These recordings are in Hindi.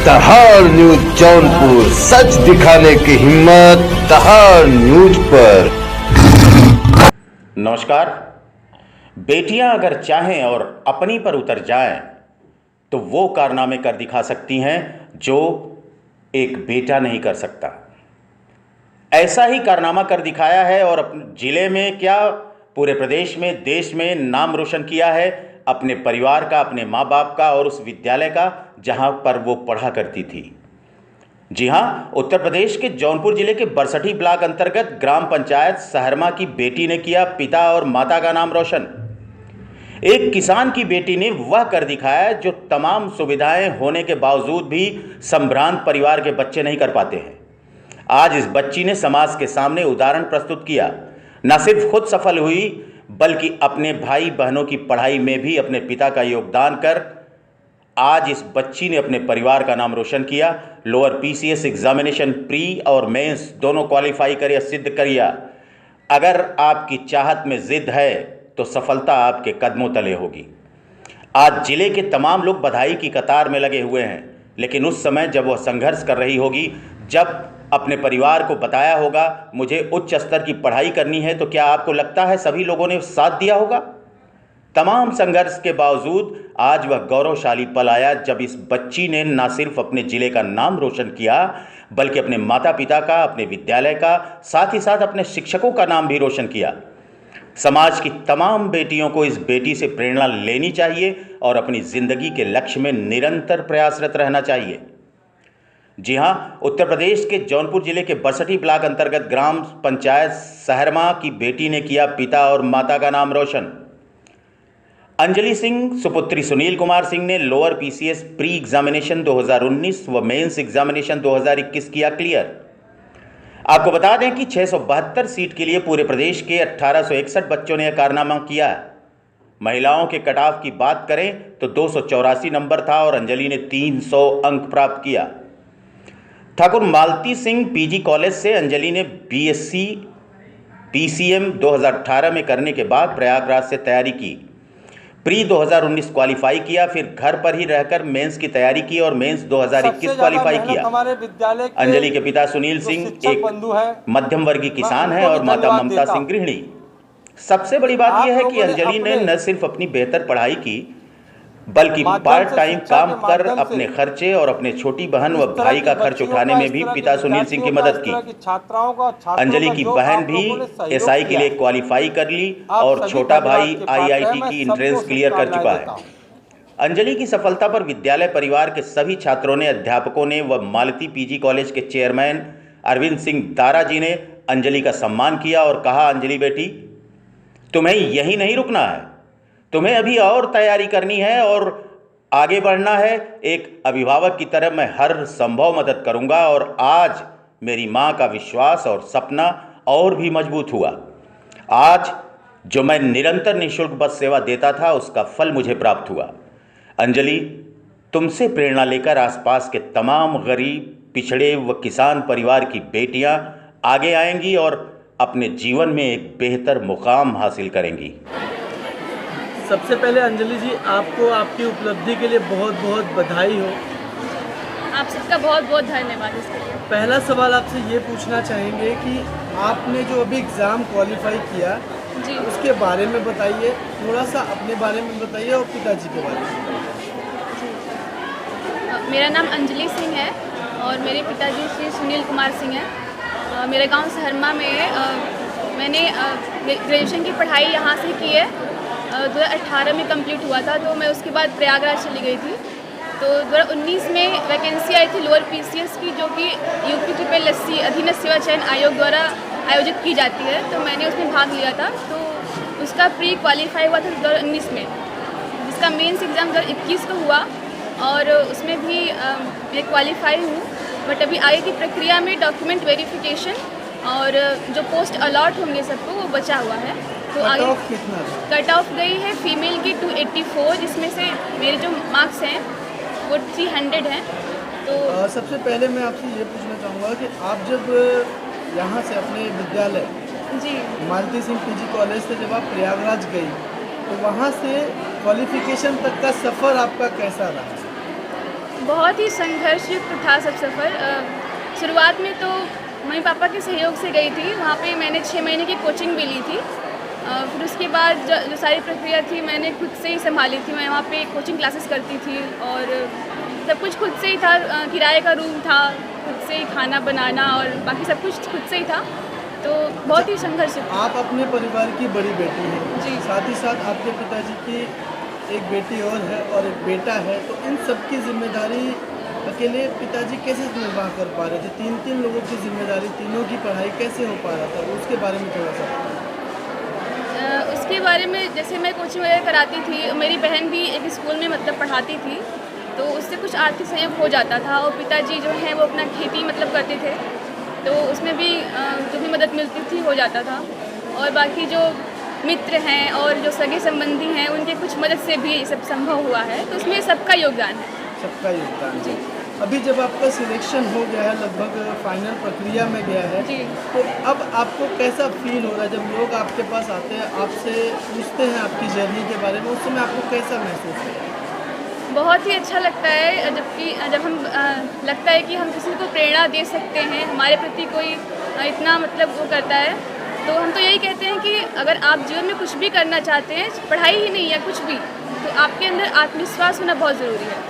दहाड़ न्यूज जौनपुर, सच दिखाने की हिम्मत दहाड़ न्यूज पर। नमस्कार। बेटियां अगर चाहें और अपनी पर उतर जाएं तो वो कारनामे कर दिखा सकती हैं जो एक बेटा नहीं कर सकता। ऐसा ही कारनामा कर दिखाया है और अपने जिले में क्या पूरे प्रदेश में, देश में नाम रोशन किया है अपने परिवार का, अपने माँ बाप का और उस विद्यालय का जहां पर वो पढ़ा करती थी। जी हां, उत्तर प्रदेश के जौनपुर जिले के बरसठी ब्लॉक अंतर्गत ग्राम पंचायत सहरमा की बेटी ने किया पिता और माता का नाम रोशन। एक किसान की बेटी ने वह कर दिखाया जो तमाम सुविधाएं होने के बावजूद भी संभ्रांत परिवार के बच्चे नहीं कर पाते हैं। आज इस बच्ची ने समाज के सामने उदाहरण प्रस्तुत किया। न सिर्फ खुद सफल हुई बल्कि अपने भाई बहनों की पढ़ाई में भी अपने पिता का योगदान कर आज इस बच्ची ने अपने परिवार का नाम रोशन किया। लोअर पीसीएस एग्जामिनेशन प्री और मेंस दोनों क्वालिफाई कर सिद्ध करिया। अगर आपकी चाहत में जिद है तो सफलता आपके कदमों तले होगी। आज जिले के तमाम लोग बधाई की कतार में लगे हुए हैं, लेकिन उस समय जब वह संघर्ष कर रही होगी, जब अपने परिवार को बताया होगा मुझे उच्च स्तर की पढ़ाई करनी है, तो क्या आपको लगता है सभी लोगों ने साथ दिया होगा? तमाम संघर्ष के बावजूद आज वह गौरवशाली पल आया जब इस बच्ची ने न सिर्फ अपने जिले का नाम रोशन किया बल्कि अपने माता पिता का, अपने विद्यालय का, साथ ही साथ अपने शिक्षकों का नाम भी रोशन किया। समाज की तमाम बेटियों को इस बेटी से प्रेरणा लेनी चाहिए और अपनी जिंदगी के लक्ष्य में निरंतर प्रयासरत रहना चाहिए। जी हां, उत्तर प्रदेश के जौनपुर जिले के बरसठी ब्लॉक अंतर्गत ग्राम पंचायत सहरमा की बेटी ने किया पिता और माता का नाम रोशन। अंजलि सिंह सुपुत्री सुनील कुमार सिंह ने लोअर पीसीएस प्री एग्जामिनेशन 2019 व मेंस एग्जामिनेशन 2021 किया क्लियर। आपको बता दें कि 672 सीट के लिए पूरे प्रदेश के 1861 बच्चों ने यह कारनामा किया है। महिलाओं के कट ऑफ की बात करें तो 284 नंबर था और अंजलि ने 300 अंक प्राप्त किया। ठाकुर मालती सिंह पीजी कॉलेज से अंजलि ने बीएससी पीसीएम 2018 में करने के बाद प्रयागराज से तैयारी की। प्री 2019 क्वालिफाई किया, फिर घर पर ही रहकर मेंस की तैयारी की और मेंस 2021 क्वालिफाई किया। अंजलि के पिता सुनील सिंह एक मध्यम वर्गीय किसान है और माता ममता सिंह गृहिणी। सबसे बड़ी बात यह है कि अंजलि ने न सिर्फ अपनी बेहतर पढ़ाई की बल्कि पार्ट टाइम काम कर अपने खर्चे और अपने छोटी बहन व भाई का खर्च उठाने में भी पिता सुनील सिंह की मदद की। अंजलि की बहन भी एसआई के लिए क्वालिफाई कर ली और छोटा भाई आईआईटी की एंट्रेंस क्लियर कर चुका है। अंजलि की सफलता पर विद्यालय परिवार के सभी छात्रों ने, अध्यापकों ने व मालती पीजी कॉलेज के चेयरमैन अरविंद सिंह दारा जी ने अंजलि का सम्मान किया और कहा, अंजलि बेटी, तुम्हें यही नहीं रुकना है, तुम्हें अभी और तैयारी करनी है और आगे बढ़ना है। एक अभिभावक की तरह मैं हर संभव मदद करूंगा। और आज मेरी मां का विश्वास और सपना और भी मजबूत हुआ। आज जो मैं निरंतर निःशुल्क बस सेवा देता था उसका फल मुझे प्राप्त हुआ। अंजलि, तुमसे प्रेरणा लेकर आसपास के तमाम गरीब, पिछड़े व किसान परिवार की बेटियां आगे आएंगी और अपने जीवन में एक बेहतर मुकाम हासिल करेंगी। सबसे पहले अंजलि जी, आपको आपकी उपलब्धि के लिए बहुत बहुत बधाई हो। आप सबका बहुत बहुत धन्यवाद इसके लिए। पहला सवाल आपसे ये पूछना चाहेंगे कि आपने जो अभी एग्ज़ाम क्वालिफाई किया जी, उसके बारे में बताइए, थोड़ा सा अपने बारे में बताइए और पिताजी के बारे में। मेरा नाम अंजलि सिंह है और मेरे पिताजी श्री सुनील कुमार सिंह हैं। मेरे गांव सहरमा में मैंने ग्रेजुएशन की पढ़ाई यहाँ से की है। 2018 में कंप्लीट हुआ था, तो मैं उसके बाद प्रयागराज चली गई थी। तो 2019 में वैकेंसी आई थी लोअर पीसीएस की, जो कि यूपी SSSC अधीनस्थ सेवा चयन आयोग द्वारा आयोजित की जाती है। तो मैंने उसमें भाग लिया था, तो उसका प्री क्वालिफाई हुआ था 2019 में, जिसका मेंस एग्ज़ाम 2021 को हुआ और उसमें भी मैं क्वालिफाई हूँ। बट अभी आगे की प्रक्रिया में डॉक्यूमेंट वेरिफिकेशन और जो पोस्ट अलॉट होंगे सबको वो बचा हुआ है। तो आगे कट ऑफ गई है फीमेल की 284, जिसमें से मेरे जो मार्क्स हैं वो 300 हैं। तो सबसे पहले मैं आपसे ये पूछना चाहूँगा कि आप जब यहाँ से अपने विद्यालय जी मालती सिंह पीजी कॉलेज से जब आप प्रयागराज गई, तो वहाँ से क्वालिफिकेशन तक का सफ़र आपका कैसा रहा? बहुत ही संघर्षयुक्त था सब सफ़र। शुरुआत में तो मम्मी पापा के सहयोग से गई थी, वहाँ पे मैंने 6 महीने की कोचिंग भी ली थी। फिर उसके बाद जो सारी प्रक्रिया थी मैंने खुद से ही संभाली थी। मैं वहाँ पे कोचिंग क्लासेस करती थी और सब कुछ खुद से ही था। किराए का रूम था, खुद से ही खाना बनाना और बाकी सब कुछ खुद से ही था, तो बहुत ही संघर्ष था। आप अपने परिवार की बड़ी बेटी हैं जी। साथ ही साथ आपके पिताजी की एक बेटी और है और एक बेटा है, तो इन सब की जिम्मेदारी अकेले पिताजी कैसे निर्वाह कर पा रहे थे? 3 लोगों की जिम्मेदारी, तीनों की पढ़ाई कैसे हो पा रहा था, उसके बारे में थोड़ा सा। उसके बारे में जैसे मैं कोचिंग वगैरह कराती थी, मेरी बहन भी एक स्कूल में मतलब पढ़ाती थी, तो उससे कुछ आर्थिक सहयोग हो जाता था। और पिताजी जो हैं वो अपना खेती मतलब करते थे, तो उसमें भी जो भी मदद मिलती थी हो जाता था। और बाकी जो मित्र हैं और जो सगे संबंधी हैं उनके कुछ मदद से भी ये सब संभव हुआ है, तो उसमें सबका योगदान है। सबका योगदान जी। अभी जब आपका सिलेक्शन हो गया है, लगभग फाइनल प्रक्रिया में गया है, जी। तो अब आपको कैसा फील हो रहा है जब लोग आपके पास आते हैं, आपसे पूछते हैं आपकी जर्नी के बारे में, उस समय आपको कैसा महसूस हो रहा है? बहुत ही अच्छा लगता है, जब हम लगता है कि हम किसी को प्रेरणा दे सकते हैं, हमारे प्रति कोई इतना मतलब वो करता है, तो हम तो यही कहते हैं कि अगर आप जीवन में कुछ भी करना चाहते हैं, पढ़ाई ही नहीं है कुछ भी, तो आपके अंदर आत्मविश्वास होना बहुत ज़रूरी है।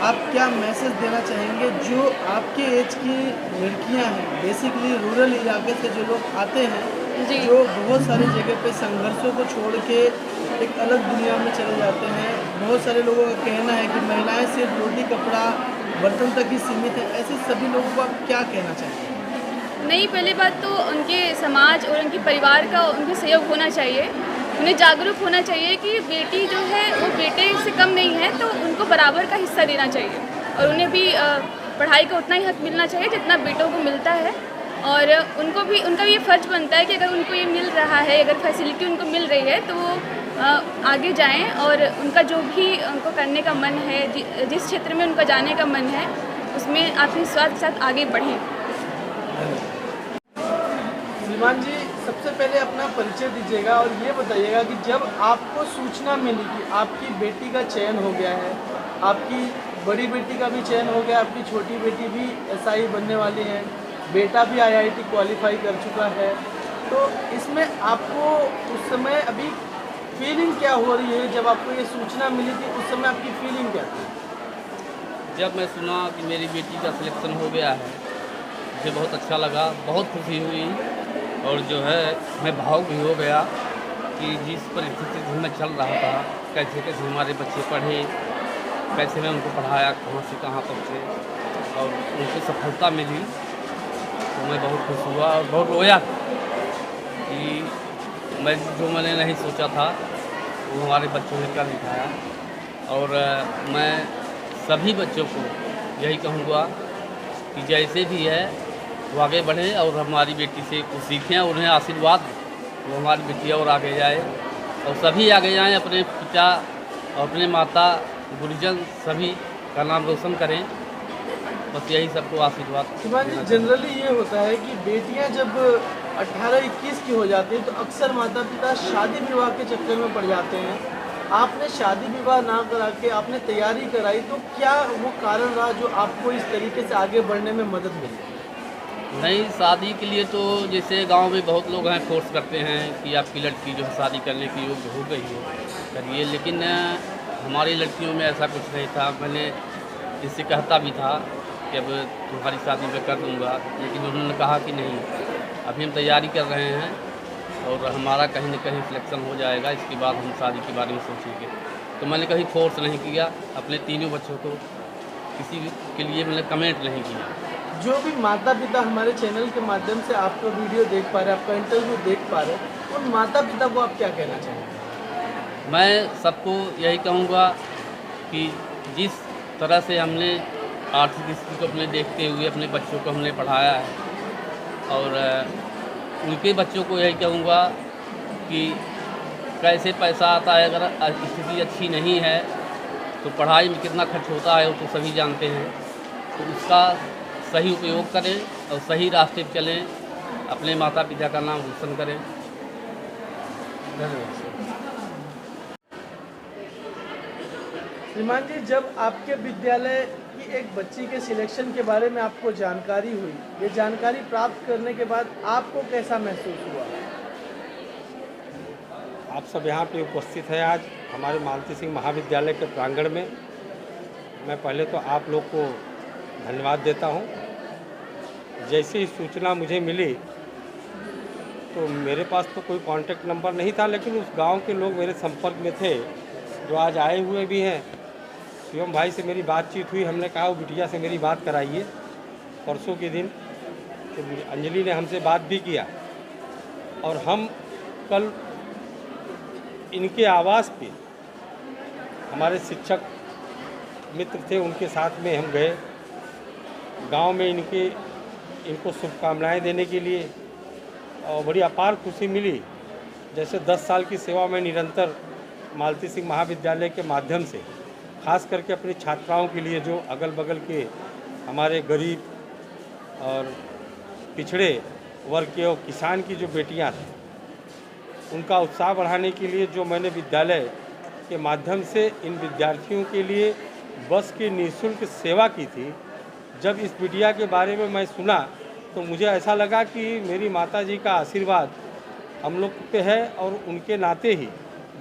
आप क्या मैसेज देना चाहेंगे जो आपके एज की लड़कियां हैं, बेसिकली रूरल इलाके से जो लोग आते हैं, जी। जो बहुत सारी जगह पे संघर्षों को छोड़ के एक अलग दुनिया में चले जाते हैं? बहुत सारे लोगों का कहना है कि महिलाएं सिर्फ रोटी कपड़ा बर्तन तक ही सीमित है, ऐसे सभी लोगों को आप क्या कहना चाहेंगे? नहीं, पहली बात तो उनके समाज और उनके परिवार का उनके सहयोग होना चाहिए। उन्हें जागरूक होना चाहिए कि बेटी जो है वो बेटे से कम नहीं है, तो उनको बराबर का हिस्सा देना चाहिए और उन्हें भी पढ़ाई का उतना ही हक मिलना चाहिए जितना बेटों को मिलता है। और उनका भी ये फ़र्ज़ बनता है कि अगर उनको ये मिल रहा है, अगर फैसिलिटी उनको मिल रही है, तो वो आगे जाएं और उनका जो भी उनको करने का मन है, जिस क्षेत्र में उनका जाने का मन है, उसमें आत्मविश्वास के साथ आगे बढ़ें। श्रीमान जी, सबसे पहले अपना परिचय दीजिएगा और ये बताइएगा कि जब आपको सूचना मिली कि आपकी बेटी का चयन हो गया है, आपकी बड़ी बेटी का भी चयन हो गया, आपकी छोटी बेटी भी एसआई बनने वाली है, बेटा भी आईआईटी क्वालिफाई कर चुका है, तो इसमें आपको उस समय अभी फीलिंग क्या हो रही है? जब आपको ये सूचना मिली थी उस समय आपकी फीलिंग क्या थी? जब मैं सुना कि मेरी बेटी का सिलेक्शन हो गया है, मुझे बहुत अच्छा लगा, बहुत खुशी हुई और जो है मैं भावुक भी हो गया कि जिस परिस्थिति में मैं चल रहा था, कैसे कैसे हमारे बच्चे पढ़े, कैसे मैं उनको पढ़ाया, कहाँ से कहाँ तक से, और उनको सफलता मिली, तो मैं बहुत खुश हुआ और बहुत रोया कि मैंने नहीं सोचा था वो हमारे बच्चों ने कर दिखाया। और मैं सभी बच्चों को यही कहूँगा कि जैसे भी है वो आगे बढ़े और हमारी बेटी से कुछ सीखें और उन्हें आशीर्वाद दें, वो हमारी बेटी और आगे जाए और सभी आगे जाएं, अपने पिता और अपने माता गुरुजन सभी का नाम रोशन करें, बस यही सबको आशीर्वाद। शिवानी जी, जनरली ये होता है कि बेटियां जब 18-21 की हो जाती हैं तो अक्सर माता पिता शादी विवाह के चक्कर में पड़ जाते हैं। आपने शादी विवाह ना करा के आपने तैयारी कराई, तो क्या वो कारण रहा जो आपको इस तरीके से आगे बढ़ने में मदद मिली? नहीं, शादी के लिए तो जैसे गांव में बहुत लोग हैं, फोर्स करते हैं कि आपकी लड़की जो है शादी करने की योग्य हो गई हो करिए, लेकिन हमारी लड़कियों में ऐसा कुछ नहीं था। मैंने इससे कहता भी था कि अब तुम्हारी शादी मैं कर दूँगा, लेकिन उन्होंने कहा कि नहीं, अभी हम तैयारी कर रहे हैं और हमारा कहीं न कहीं सिलेक्शन हो जाएगा, इसके बाद हम शादी के बारे में सोचेंगे। तो मैंने कहीं फोर्स नहीं किया, अपने तीनों बच्चों को किसी के लिए मैंने कमेंट नहीं किया। जो भी माता पिता हमारे चैनल के माध्यम से आपका वीडियो देख पा रहे हैं, आपका इंटरव्यू देख पा रहे हैं, उन माता पिता को आप क्या कहना चाहेंगे? मैं सबको यही कहूँगा कि जिस तरह से हमने आर्थिक स्थिति को अपने देखते हुए अपने बच्चों को हमने पढ़ाया है और उनके बच्चों को यही कहूँगा कि कैसे पैसा आता है, अगर स्थिति अच्छी नहीं है तो पढ़ाई में कितना खर्च होता है वो तो सभी जानते हैं, तो उसका सही उपयोग करें और सही रास्ते पर चलें, अपने माता पिता का नाम रोशन करें। धन्यवाद। श्रीमान जी, जब आपके विद्यालय की एक बच्ची के सिलेक्शन के बारे में आपको जानकारी हुई, ये जानकारी प्राप्त करने के बाद आपको कैसा महसूस हुआ? आप सब यहाँ पे उपस्थित हैं आज हमारे मालती सिंह महाविद्यालय के प्रांगण में। मैं पहले तो आप लोग को धन्यवाद देता हूँ। जैसे ही सूचना मुझे मिली तो मेरे पास तो कोई कांटेक्ट नंबर नहीं था, लेकिन उस गांव के लोग मेरे संपर्क में थे जो आज आए हुए भी हैं। शिवम भाई से मेरी बातचीत हुई, हमने कहा वो बिटिया से मेरी बात कराइए परसों के दिन। तो अंजलि ने हमसे बात भी किया और हम कल इनके आवास पे हमारे शिक्षक मित्र थे, उनके साथ में हम गए गांव में इनको शुभकामनाएं देने के लिए। और बड़ी अपार खुशी मिली। जैसे 10 साल की सेवा में निरंतर मालती सिंह महाविद्यालय के माध्यम से खास करके अपनी छात्राओं के लिए जो अगल बगल के हमारे गरीब और पिछड़े वर्ग के और किसान की जो बेटियां थीं, उनका उत्साह बढ़ाने के लिए जो मैंने विद्यालय के माध्यम से इन विद्यार्थियों के लिए बस की निःशुल्क सेवा की थी। जब इस बिटिया के बारे में मैं सुना तो मुझे ऐसा लगा कि मेरी माताजी का आशीर्वाद हम लोग पे है और उनके नाते ही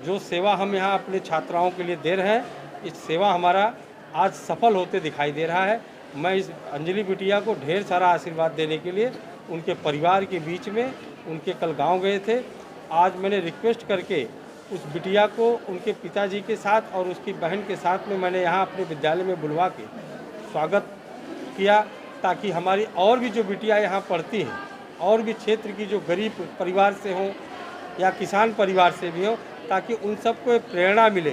जो सेवा हम यहाँ अपने छात्राओं के लिए दे रहे हैं, इस सेवा हमारा आज सफल होते दिखाई दे रहा है। मैं इस अंजलि बिटिया को ढेर सारा आशीर्वाद देने के लिए उनके परिवार के बीच में उनके कल गाँव गए थे। आज मैंने रिक्वेस्ट करके उस बिटिया को उनके पिताजी के साथ और उसकी बहन के साथ में मैंने यहाँ अपने विद्यालय में बुलवा के स्वागत किया, ताकि हमारी और भी जो बिटियाँ यहाँ पढ़ती हैं और भी क्षेत्र की जो गरीब परिवार से हों या किसान परिवार से भी हों, ताकि उन सबको एक प्रेरणा मिले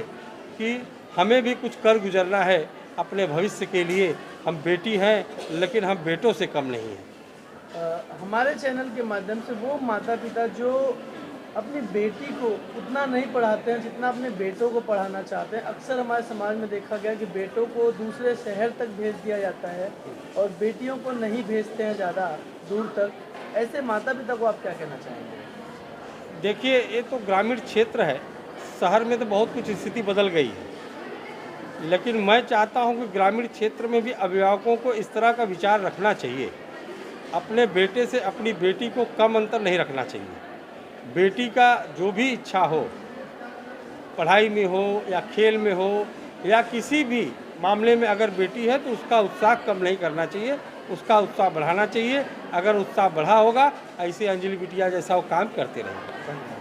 कि हमें भी कुछ कर गुजरना है अपने भविष्य के लिए। हम बेटी हैं लेकिन हम बेटों से कम नहीं हैं। हमारे चैनल के माध्यम से वो माता पिता जो अपनी बेटी को उतना नहीं पढ़ाते हैं जितना अपने बेटों को पढ़ाना चाहते हैं, अक्सर हमारे समाज में देखा गया कि बेटों को दूसरे शहर तक भेज दिया जाता है और बेटियों को नहीं भेजते हैं ज़्यादा दूर तक, ऐसे माता पिता को आप क्या कहना चाहेंगे? देखिए, ये तो ग्रामीण क्षेत्र है, शहर में तो बहुत कुछ स्थिति बदल गई है, लेकिन मैं चाहता हूँ कि ग्रामीण क्षेत्र में भी अभिभावकों को इस तरह का विचार रखना चाहिए। अपने बेटे से अपनी बेटी को कम अंतर नहीं रखना चाहिए। बेटी का जो भी इच्छा हो, पढ़ाई में हो या खेल में हो या किसी भी मामले में अगर बेटी है तो उसका उत्साह कम नहीं करना चाहिए, उसका उत्साह बढ़ाना चाहिए। अगर उत्साह बढ़ा होगा, ऐसे अंजलि बिटिया जैसा वो काम करते रहेंगे।